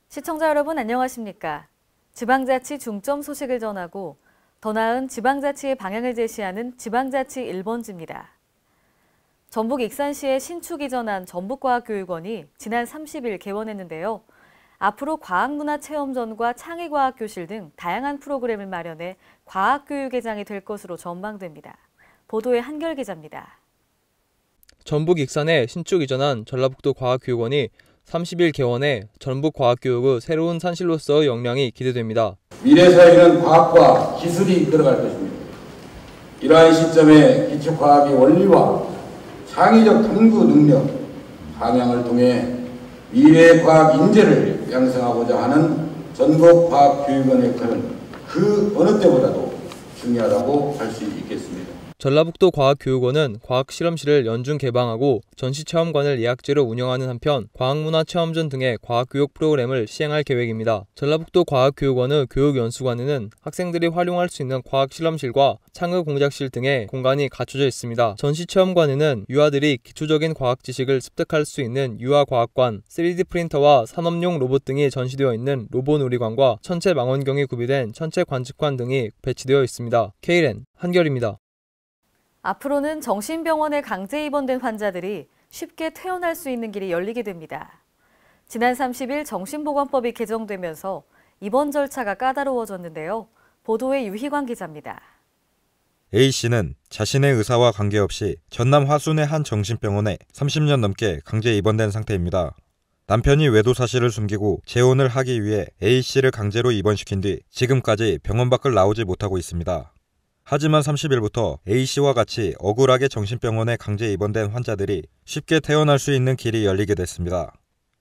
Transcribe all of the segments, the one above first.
시청자 여러분 안녕하십니까? 지방자치 중점 소식을 전하고 더 나은 지방자치의 방향을 제시하는 지방자치 1번지입니다. 전북 익산시의 신축 이전한 전북과학교육원이 지난 30일 개원했는데요. 앞으로 과학문화체험전과 창의과학교실 등 다양한 프로그램을 마련해 과학교육의 장이 될 것으로 전망됩니다. 보도에 한결 기자입니다. 전북 익산에 신축 이전한 전라북도 과학교육원이 30일 개원해 전북 과학교육의 새로운 산실로서의 역량이 기대됩니다. 미래 사회에는 과학과 기술이 들어갈 것입니다. 이러한 시점에 기초과학의 원리와 창의적 탐구 능력, 함양을 통해 미래 과학 인재를 양성하고자 하는 전북 과학교육원의 역할은 그 어느 때보다도 중요하다고 할 수 있겠습니다. 전라북도 과학교육원은 과학실험실을 연중 개방하고 전시체험관을 예약제로 운영하는 한편 과학문화체험전 등의 과학교육 프로그램을 시행할 계획입니다. 전라북도 과학교육원의 교육연수관에는 학생들이 활용할 수 있는 과학실험실과 창의공작실 등의 공간이 갖춰져 있습니다. 전시체험관에는 유아들이 기초적인 과학 지식을 습득할 수 있는 유아과학관, 3D 프린터와 산업용 로봇 등이 전시되어 있는 로봇놀이관과 천체 망원경이 구비된 천체 관측관 등이 배치되어 있습니다. KLN 한결입니다. 앞으로는 정신병원에 강제 입원된 환자들이 쉽게 퇴원할 수 있는 길이 열리게 됩니다. 지난 30일 정신보건법이 개정되면서 입원 절차가 까다로워졌는데요. 보도에 유희광 기자입니다. A씨는 자신의 의사와 관계없이 전남 화순의 한 정신병원에 30년 넘게 강제 입원된 상태입니다. 남편이 외도 사실을 숨기고 재혼을 하기 위해 A씨를 강제로 입원시킨 뒤 지금까지 병원 밖을 나오지 못하고 있습니다. 하지만 30일부터 A씨와 같이 억울하게 정신병원에 강제 입원된 환자들이 쉽게 퇴원할 수 있는 길이 열리게 됐습니다.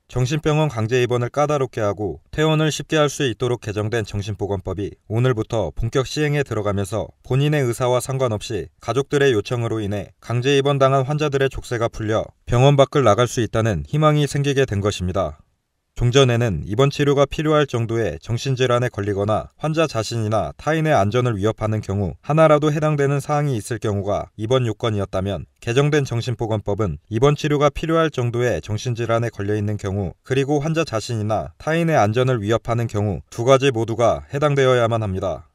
정신병원 강제 입원을 까다롭게 하고 퇴원을 쉽게 할 수 있도록 개정된 정신보건법이 오늘부터 본격 시행에 들어가면서 본인의 의사와 상관없이 가족들의 요청으로 인해 강제 입원당한 환자들의 족쇄가 풀려 병원 밖을 나갈 수 있다는 희망이 생기게 된 것입니다. 종전에는 입원 치료가 필요할 정도의 정신질환에 걸리거나 환자 자신이나 타인의 안전을 위협하는 경우 하나라도 해당되는 사항이 있을 경우가 입원 요건이었다면 개정된 정신보건법은 입원 치료가 필요할 정도의 정신질환에 걸려있는 경우 그리고 환자 자신이나 타인의 안전을 위협하는 경우 두 가지 모두가 해당되어야만 합니다.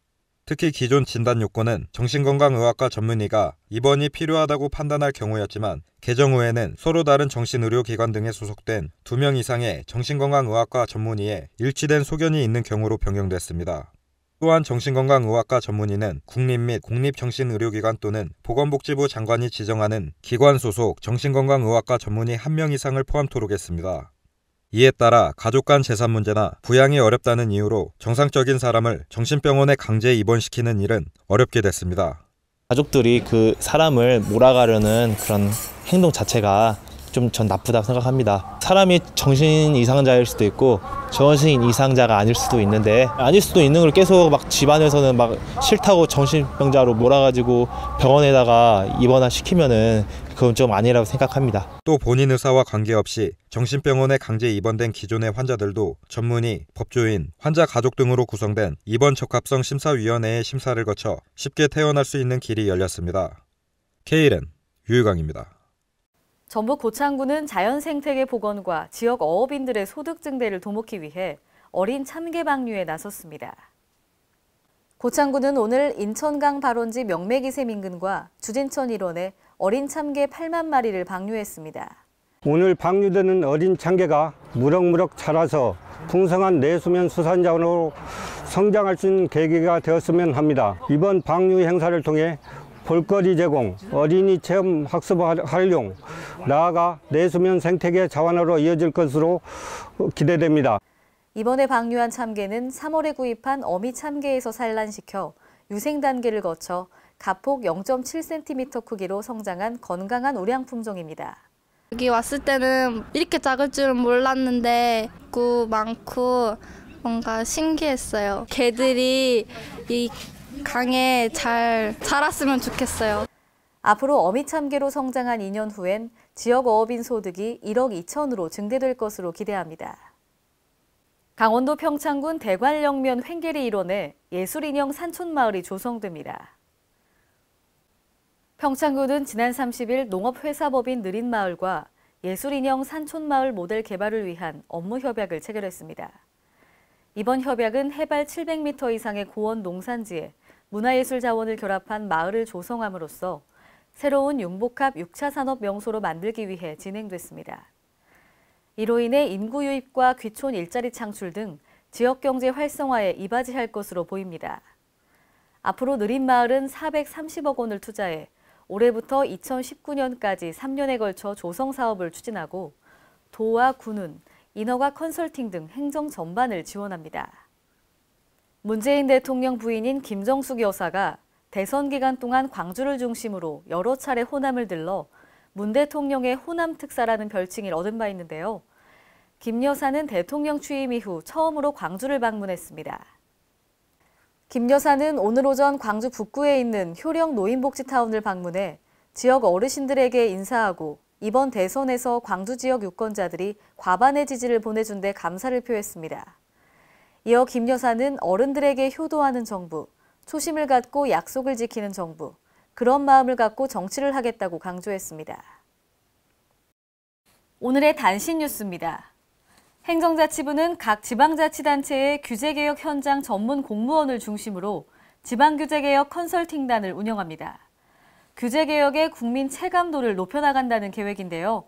특히 기존 진단 요건은 정신건강의학과 전문의가 입원이 필요하다고 판단할 경우였지만 개정 후에는 서로 다른 정신의료기관 등에 소속된 2명 이상의 정신건강의학과 전문의의 일치된 소견이 있는 경우로 변경됐습니다. 또한 정신건강의학과 전문의는 국립 및 공립정신의료기관 또는 보건복지부 장관이 지정하는 기관 소속 정신건강의학과 전문의 1명 이상을 포함토록 했습니다. 이에 따라 가족 간 재산 문제나 부양이 어렵다는 이유로 정상적인 사람을 정신병원에 강제 입원시키는 일은 어렵게 됐습니다. 가족들이 그 사람을 몰아가려는 그런 행동 자체가 좀 전 나쁘다고 생각합니다. 사람이 정신 이상자일 수도 있고 정신 이상자가 아닐 수도 있는데 아닐 수도 있는 걸 계속 막 집안에서는 막 싫다고 정신병자로 몰아가지고 병원에다가 입원을 시키면은 그건 좀 아니라고 생각합니다. 또 본인 의사와 관계없이 정신병원에 강제 입원된 기존의 환자들도 전문의, 법조인, 환자 가족 등으로 구성된 입원 적합성 심사위원회의 심사를 거쳐 쉽게 퇴원할 수 있는 길이 열렸습니다. KLN 유희광입니다. 전북 고창군은 자연생태계 복원과 지역 어업인들의 소득 증대를 도모하기 위해 어린 참개 방류에 나섰습니다. 고창군은 오늘 인천강 발원지 명매기샘 인근과 주진천 일원에 어린 참개 8만 마리를 방류했습니다. 오늘 방류되는 어린 참개가 무럭무럭 자라서 풍성한 내수면 수산자원으로 성장할 수 있는 계기가 되었으면 합니다. 이번 방류 행사를 통해 볼거리 제공, 어린이 체험 학습 활용, 나아가 내수면 생태계 자원으로 이어질 것으로 기대됩니다. 이번에 방류한 참개는 3월에 구입한 어미 참개에서 산란시켜 유생 단계를 거쳐 가폭 0.7cm 크기로 성장한 건강한 우량 품종입니다. 여기 왔을 때는 이렇게 작을 줄은 몰랐는데 많고 뭔가 신기했어요. 개들이 이 강에 잘 자랐으면 좋겠어요. 앞으로 어미 참개로 성장한 2년 후엔 지역 어업인 소득이 1억 2천으로 증대될 것으로 기대합니다. 강원도 평창군 대관령면 횡계리 일원에 예술인형 산촌마을이 조성됩니다. 평창군은 지난 30일 농업회사법인 느린마을과 예술인형 산촌마을 모델 개발을 위한 업무 협약을 체결했습니다. 이번 협약은 해발 700m 이상의 고원 농산지에 문화예술 자원을 결합한 마을을 조성함으로써 새로운 융복합 6차 산업 명소로 만들기 위해 진행됐습니다. 이로 인해 인구 유입과 귀촌 일자리 창출 등 지역 경제 활성화에 이바지할 것으로 보입니다. 앞으로 느린마을은 430억 원을 투자해 올해부터 2019년까지 3년에 걸쳐 조성 사업을 추진하고 도와 군은 인허가 컨설팅 등 행정 전반을 지원합니다. 문재인 대통령 부인인 김정숙 여사가 대선 기간 동안 광주를 중심으로 여러 차례 호남을 들러 문 대통령의 호남 특사라는 별칭을 얻은 바 있는데요. 김 여사는 대통령 취임 이후 처음으로 광주를 방문했습니다. 김 여사는 오늘 오전 광주 북구에 있는 효령 노인복지타운을 방문해 지역 어르신들에게 인사하고 이번 대선에서 광주 지역 유권자들이 과반의 지지를 보내준 데 감사를 표했습니다. 이어 김 여사는 어른들에게 효도하는 정부, 초심을 갖고 약속을 지키는 정부, 그런 마음을 갖고 정치를 하겠다고 강조했습니다. 오늘의 단신 뉴스입니다. 행정자치부는 각 지방자치단체의 규제개혁 현장 전문 공무원을 중심으로 지방규제개혁 컨설팅단을 운영합니다. 규제개혁의 국민 체감도를 높여나간다는 계획인데요.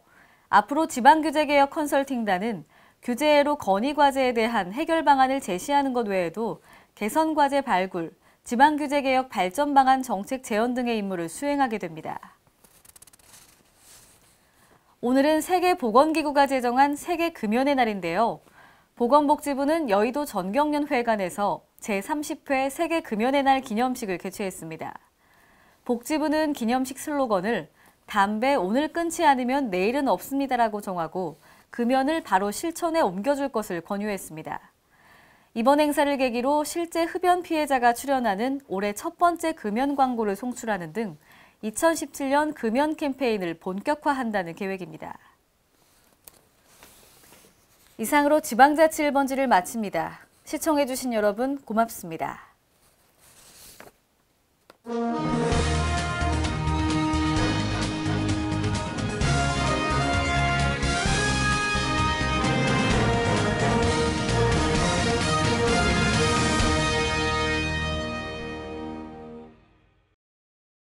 앞으로 지방규제개혁 컨설팅단은 규제외로 건의과제에 대한 해결 방안을 제시하는 것 외에도 개선과제 발굴, 지방규제개혁 발전 방안 정책 제언 등의 임무를 수행하게 됩니다. 오늘은 세계보건기구가 제정한 세계금연의 날인데요. 보건복지부는 여의도 전경련회관에서 제30회 세계금연의 날 기념식을 개최했습니다. 복지부는 기념식 슬로건을 담배 오늘 끊지 않으면 내일은 없습니다라고 정하고 금연을 바로 실천에 옮겨줄 것을 권유했습니다. 이번 행사를 계기로 실제 흡연 피해자가 출연하는 올해 첫 번째 금연 광고를 송출하는 등 2017년 금연 캠페인을 본격화한다는 계획입니다. 이상으로 지방자치 1번지를 마칩니다. 시청해주신 여러분 고맙습니다.